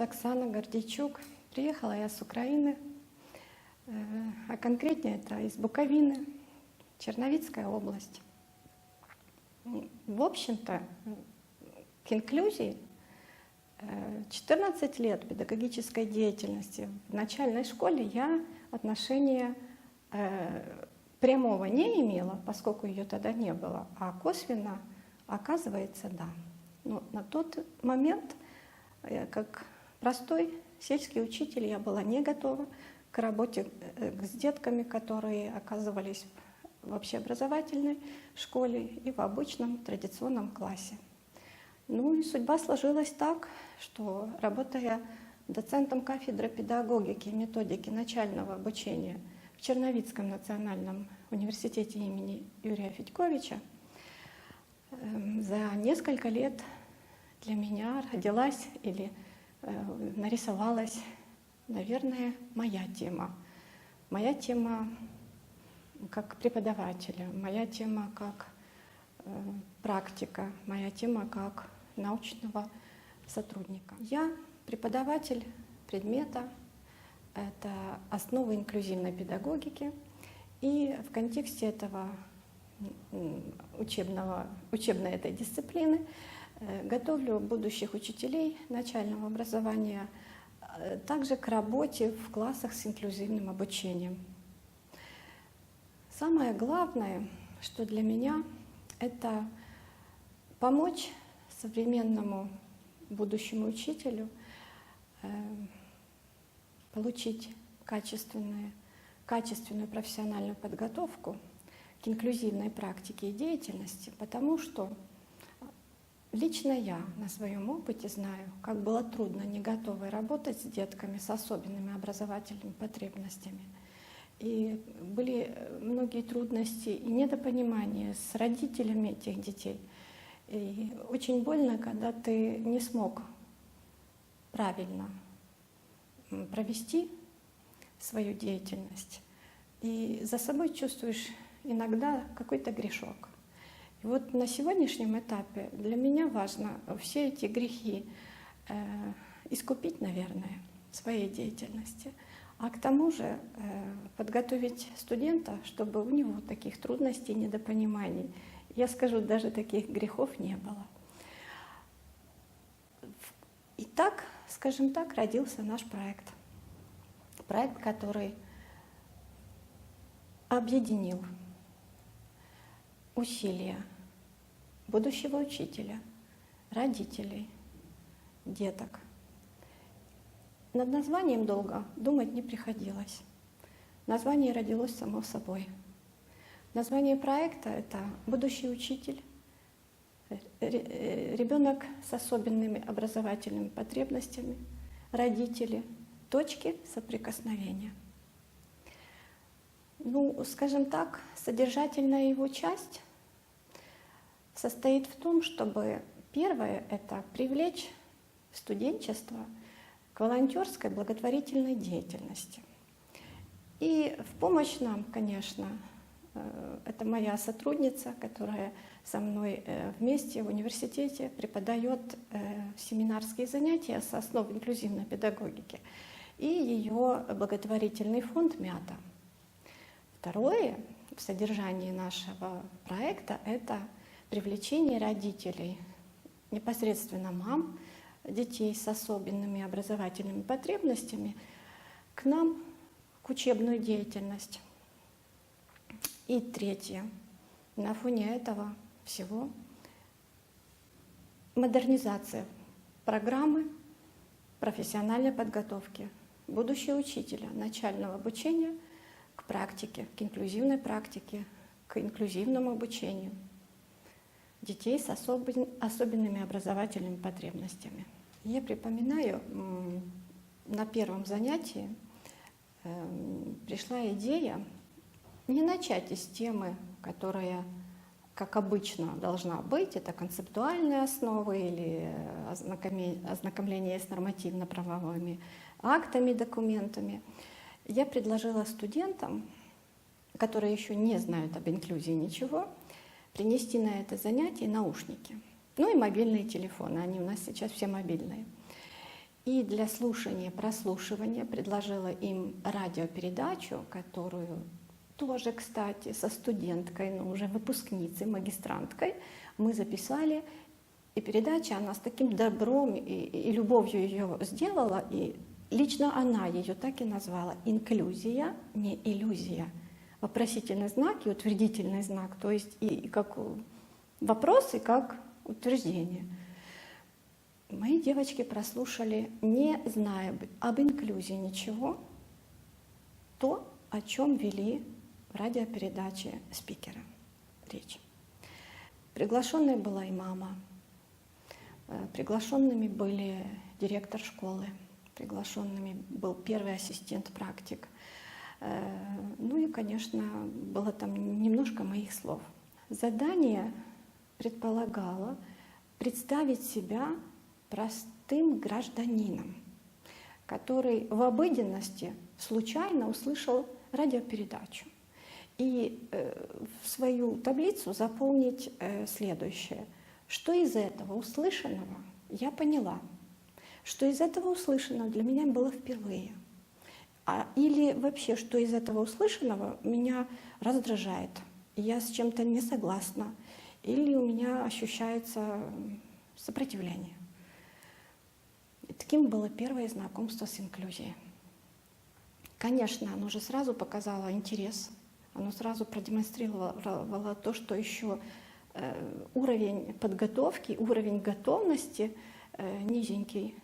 Оксана Гордейчук. Приехала я с Украины, а конкретнее это из Буковины, Черновицкая область. В общем-то, к инклюзии 14 лет педагогической деятельности в начальной школе я отношения прямого не имела, поскольку ее тогда не было, а косвенно, оказывается, да. Но на тот момент, как простой сельский учитель, я была не готова к работе с детками, которые оказывались в общеобразовательной школе и в обычном традиционном классе. Ну и судьба сложилась так, что, работая доцентом кафедры педагогики и методики начального обучения в Черновицком национальном университете имени Юрия Федьковича, за несколько лет для меня родилась или нарисовалась, наверное, моя тема. Моя тема как преподавателя, моя тема как практика, моя тема как научного сотрудника. Я преподаватель предмета, это основы инклюзивной педагогики, и в контексте этого учебной этой дисциплины готовлю будущих учителей начального образования также к работе в классах с инклюзивным обучением. Самое главное, что для меня, это помочь современному будущему учителю получить качественную профессиональную подготовку к инклюзивной практике и деятельности, потому что лично я на своем опыте знаю, как было трудно, не готовой работать с детками с особенными образовательными потребностями. И были многие трудности и недопонимания с родителями этих детей. И очень больно, когда ты не смог правильно провести свою деятельность, и за собой чувствуешь иногда какой-то грешок. И вот на сегодняшнем этапе для меня важно все эти грехи искупить, наверное, в своей деятельности, а к тому же подготовить студента, чтобы у него таких трудностей, недопониманий, я скажу, даже таких грехов не было. И так, скажем так, родился наш проект. Проект, который объединил усилия будущего учителя, родителей, деток. Над названием долго думать не приходилось. Название родилось само собой. Название проекта — это «Будущий учитель», ребенок с особенными образовательными потребностями, родители, точки соприкосновения. Ну, скажем так, содержательная его часть состоит в том, чтобы первое — это привлечь студенчество к волонтерской благотворительной деятельности. И в помощь нам, конечно, это моя сотрудница, которая со мной вместе в университете преподает семинарские занятия с основ инклюзивной педагогики, и ее благотворительный фонд «Мята». Второе в содержании нашего проекта — это привлечение родителей, непосредственно мам, детей с особенными образовательными потребностями, к нам, к учебную деятельность. И третье, на фоне этого всего модернизация программы профессиональной подготовки будущего учителя начального обучения к практике, к инклюзивной практике, к инклюзивному обучению детей с особенными образовательными потребностями. Я припоминаю, на первом занятии пришла идея не начать из темы, которая, как обычно, должна быть, это концептуальные основы или ознакомление с нормативно-правовыми актами, документами. Я предложила студентам, которые еще не знают об инклюзии ничего, принести на это занятие наушники, ну и мобильные телефоны, они у нас сейчас все мобильные. И для слушания, прослушивания предложила им радиопередачу, которую тоже, кстати, со студенткой, но уже выпускницей, магистранткой, мы записали. И передача, она с таким добром и любовью ее сделала, и лично она ее так и назвала «инклюзия, не иллюзия». Вопросительный знак и утвердительный знак, то есть и как вопрос, и как утверждение. Мои девочки прослушали, не зная об инклюзии ничего, то, о чем вели в радиопередаче спикера речь. Приглашенной была и мама, приглашенными были директор школы, приглашенными был первый ассистент-практик. Ну и, конечно, было там немножко моих слов. Задание предполагало представить себя простым гражданином, который в обыденности случайно услышал радиопередачу. И в свою таблицу заполнить следующее. Что из этого услышанного я поняла, что из этого услышанного для меня было впервые. Или вообще, что из этого услышанного меня раздражает, я с чем-то не согласна, или у меня ощущается сопротивление. И таким было первое знакомство с инклюзией. Конечно, оно же сразу показало интерес, оно сразу продемонстрировало то, что еще уровень подготовки, уровень готовности низенький.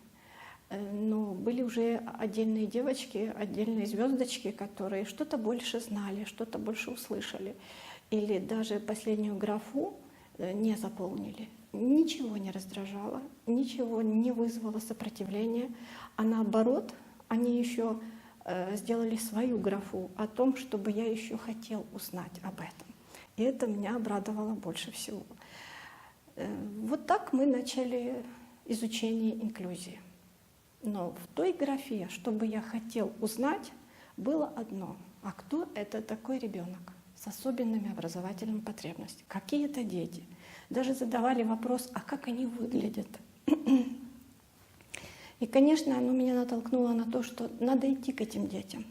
Но были уже отдельные девочки, отдельные звездочки, которые что-то больше знали, что-то больше услышали. Или даже последнюю графу не заполнили. Ничего не раздражало, ничего не вызвало сопротивления, а наоборот, они еще сделали свою графу о том, чтобы я еще хотел узнать об этом. И это меня обрадовало больше всего. Вот так мы начали изучение инклюзии. Но в той графе, чтобы я хотел узнать, было одно. А кто это такой ребенок с особенными образовательными потребностями? Какие это дети? Даже задавали вопрос, а как они выглядят? И, конечно, оно меня натолкнуло на то, что надо идти к этим детям.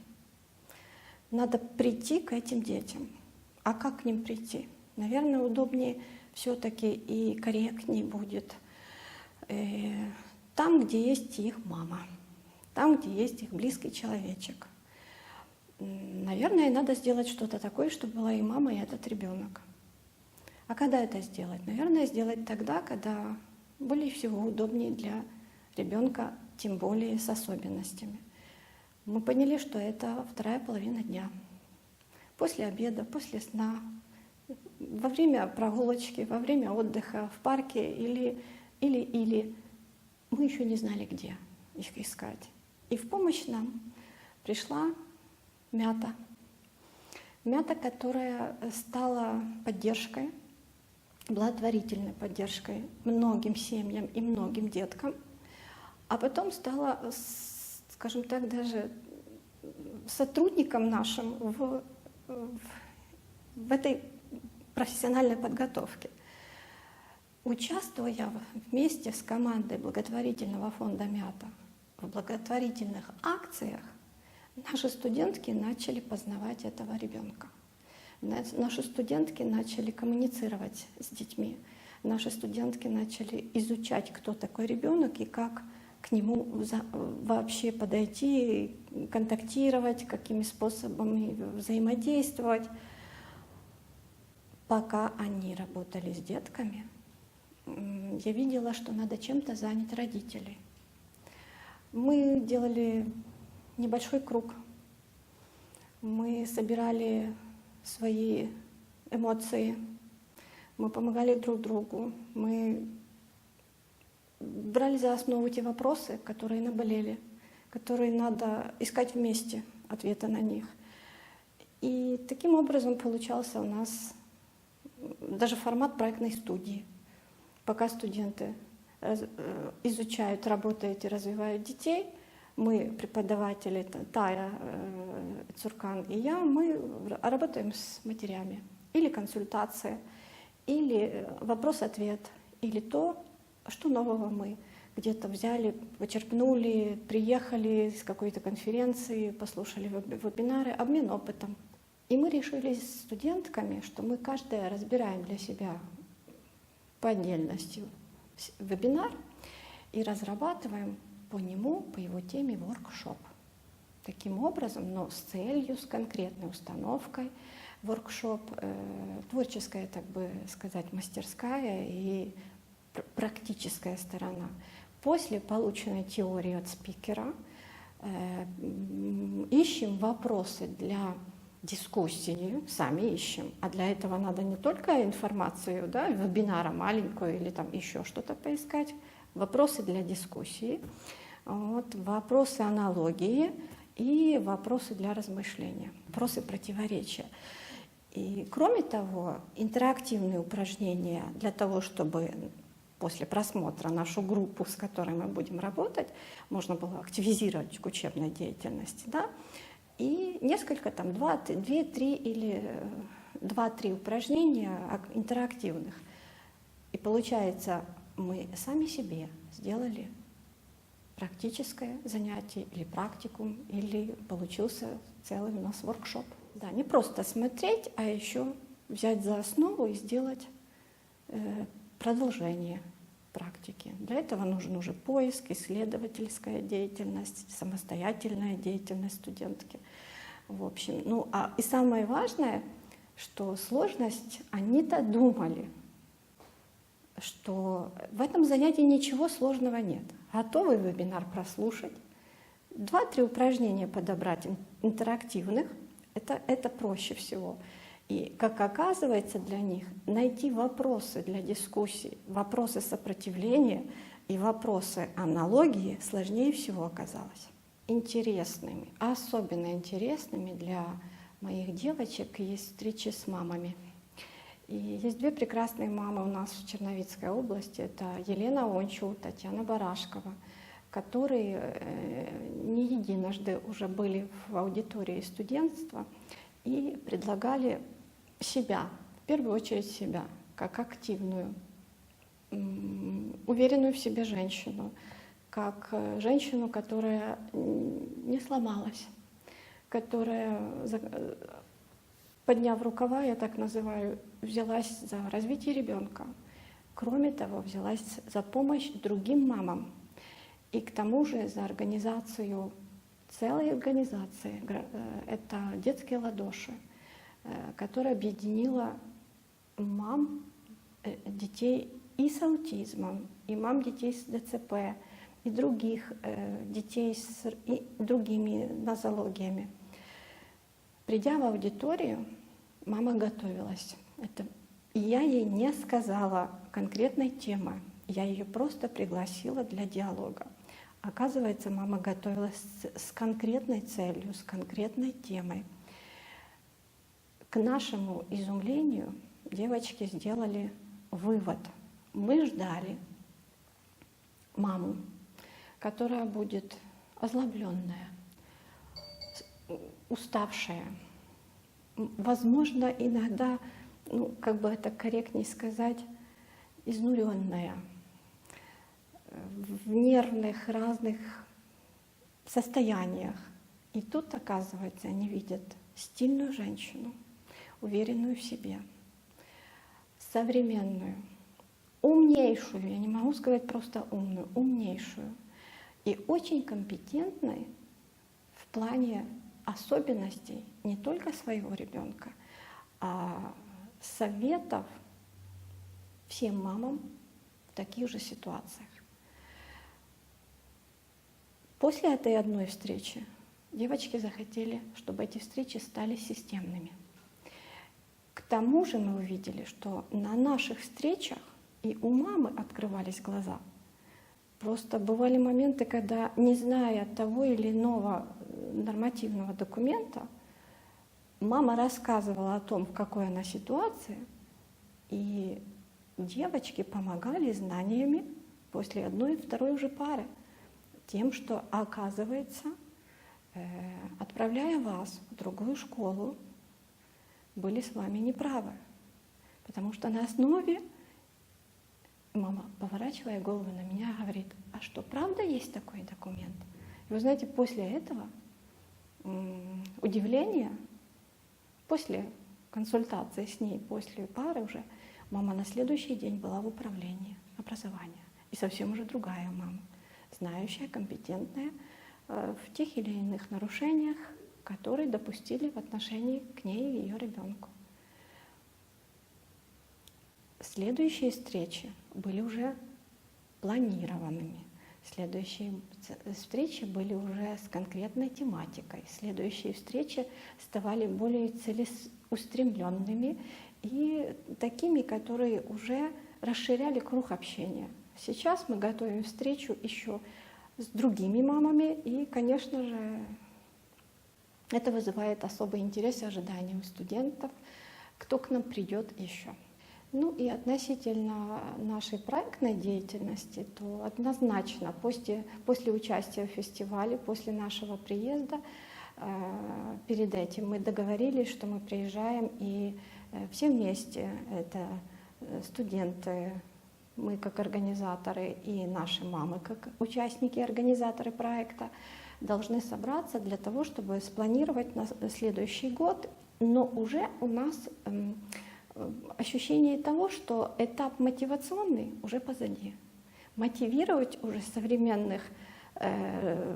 Надо прийти к этим детям. А как к ним прийти? Наверное, удобнее все-таки и корректнее будет там, где есть их мама, там, где есть их близкий человечек. Наверное, надо сделать что-то такое, чтобы была и мама, и этот ребенок. А когда это сделать? Наверное, сделать тогда, когда более всего удобнее для ребенка, тем более с особенностями. Мы поняли, что это вторая половина дня. После обеда, после сна, во время прогулочки, во время отдыха в парке или мы еще не знали, где их искать. И в помощь нам пришла Мята. Мята, которая стала поддержкой, благотворительной поддержкой многим семьям и многим деткам, а потом стала, скажем так, даже сотрудником нашим в этой профессиональной подготовке. Участвуя вместе с командой благотворительного фонда «Мята» в благотворительных акциях, наши студентки начали познавать этого ребенка. Наши студентки начали коммуницировать с детьми. Наши студентки начали изучать, кто такой ребенок и как к нему вообще подойти, контактировать, какими способами взаимодействовать. Пока они работали с детками, я видела, что надо чем-то занять родителей. Мы делали небольшой круг. Мы собирали свои эмоции, мы помогали друг другу, мы брали за основу те вопросы, которые наболели, которые надо искать вместе, ответы на них. И таким образом получался у нас даже формат проектной студии. Пока студенты изучают, работают и развивают детей, мы, преподаватели Тая Цуркан и я, мы работаем с матерями. Или консультация, или вопрос-ответ, или то, что нового мы где-то взяли, почерпнули, приехали с какой-то конференции, послушали вебинары, обмен опытом. И мы решили с студентками, что мы каждая разбираем для себя по отдельности вебинар и разрабатываем по нему, по его теме воркшоп. Таким образом, но с целью, с конкретной установкой. Воркшоп, творческая, так бы сказать, мастерская и практическая сторона. После полученной теории от спикера ищем вопросы для дискуссии, сами ищем. А для этого надо не только информацию, да, вебинара маленькую или там еще что-то поискать. Вопросы для дискуссии, вот, вопросы аналогии и вопросы для размышления, вопросы противоречия. И кроме того, интерактивные упражнения для того, чтобы после просмотра нашу группу, с которой мы будем работать, можно было активизировать к учебной деятельности, да, и несколько, там, 2-3 или 2-3 упражнения интерактивных. И получается, мы сами себе сделали практическое занятие или практикум, или получился целый у нас воркшоп. Да, не просто смотреть, а еще взять за основу и сделать продолжение практики. Для этого нужен уже поиск, исследовательская деятельность, самостоятельная деятельность студентки. В общем, ну, и самое важное, что сложность, они-то думали, что в этом занятии ничего сложного нет. Готовый вебинар прослушать, 2-3 упражнения подобрать интерактивных, это проще всего. И, как оказывается, для них найти вопросы для дискуссий, вопросы сопротивления и вопросы аналогии сложнее всего оказалось. Интересными, особенно интересными для моих девочек есть встречи с мамами. И есть 2 прекрасные мамы у нас в Черновицкой области. Это Елена Ончу, Татьяна Барашкова, которые не единожды уже были в аудитории студентства и предлагали себя, в первую очередь себя, как активную, уверенную в себе женщину, как женщину, которая не сломалась, которая, подняв рукава, я так называю, взялась за развитие ребенка. Кроме того, взялась за помощь другим мамам. И к тому же за организацию, целой организации, это «Детские ладоши», которая объединила мам детей и с аутизмом, и мам детей с ДЦП, и других детей с другими нозологиями. Придя в аудиторию, мама готовилась. И я ей не сказала конкретной темы, я ее просто пригласила для диалога. Оказывается, мама готовилась с конкретной целью, с конкретной темой. К нашему изумлению девочки сделали вывод. Мы ждали маму, которая будет озлобленная, уставшая, возможно, иногда, как бы это корректнее сказать, изнуренная, в нервных разных состояниях. И тут, оказывается, они видят стильную женщину, уверенную в себе, современную, умнейшую, я не могу сказать просто умную, умнейшую, и очень компетентной в плане особенностей не только своего ребенка, а советов всем мамам в таких же ситуациях. После этой одной встречи девочки захотели, чтобы эти встречи стали системными. К тому же мы увидели, что на наших встречах и у мамы открывались глаза. Просто бывали моменты, когда, не зная того или иного нормативного документа, мама рассказывала о том, в какой она ситуации, и девочки помогали знаниями после одной и второй уже пары, тем, что, оказывается, отправляя вас в другую школу, были с вами неправы. Потому что на основе Мама, поворачивая голову на меня, говорит: а что, правда есть такой документ? И вы знаете, после этого удивление, после консультации с ней, после пары уже, мама на следующий день была в управлении образования. И совсем уже другая мама, знающая, компетентная в тех или иных нарушениях, которые допустили в отношении к ней и ее ребенку. Следующие встречи были уже планированными. Следующие встречи были уже с конкретной тематикой. Следующие встречи ставали более целеустремленными и такими, которые уже расширяли круг общения. Сейчас мы готовим встречу еще с другими мамами, и, конечно же, это вызывает особый интерес и ожидания у студентов, кто к нам придет еще. Ну и относительно нашей проектной деятельности, то однозначно после участия в фестивале, после нашего приезда, перед этим мы договорились, что мы приезжаем и все вместе, это студенты, мы как организаторы и наши мамы как участники, организаторы проекта, должны собраться для того, чтобы спланировать на следующий год, но уже у нас ощущение того, что этап мотивационный уже позади. Мотивировать уже современных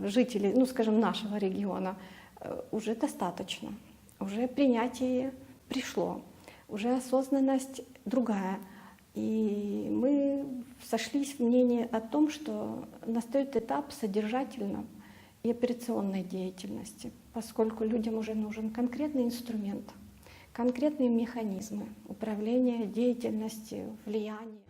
жителей, ну скажем, нашего региона уже достаточно. Уже принятие пришло, уже осознанность другая. И мы сошлись в мнении о том, что настает этап содержательной и операционной деятельности, поскольку людям уже нужен конкретный инструмент, конкретные механизмы управления деятельностью, влияния.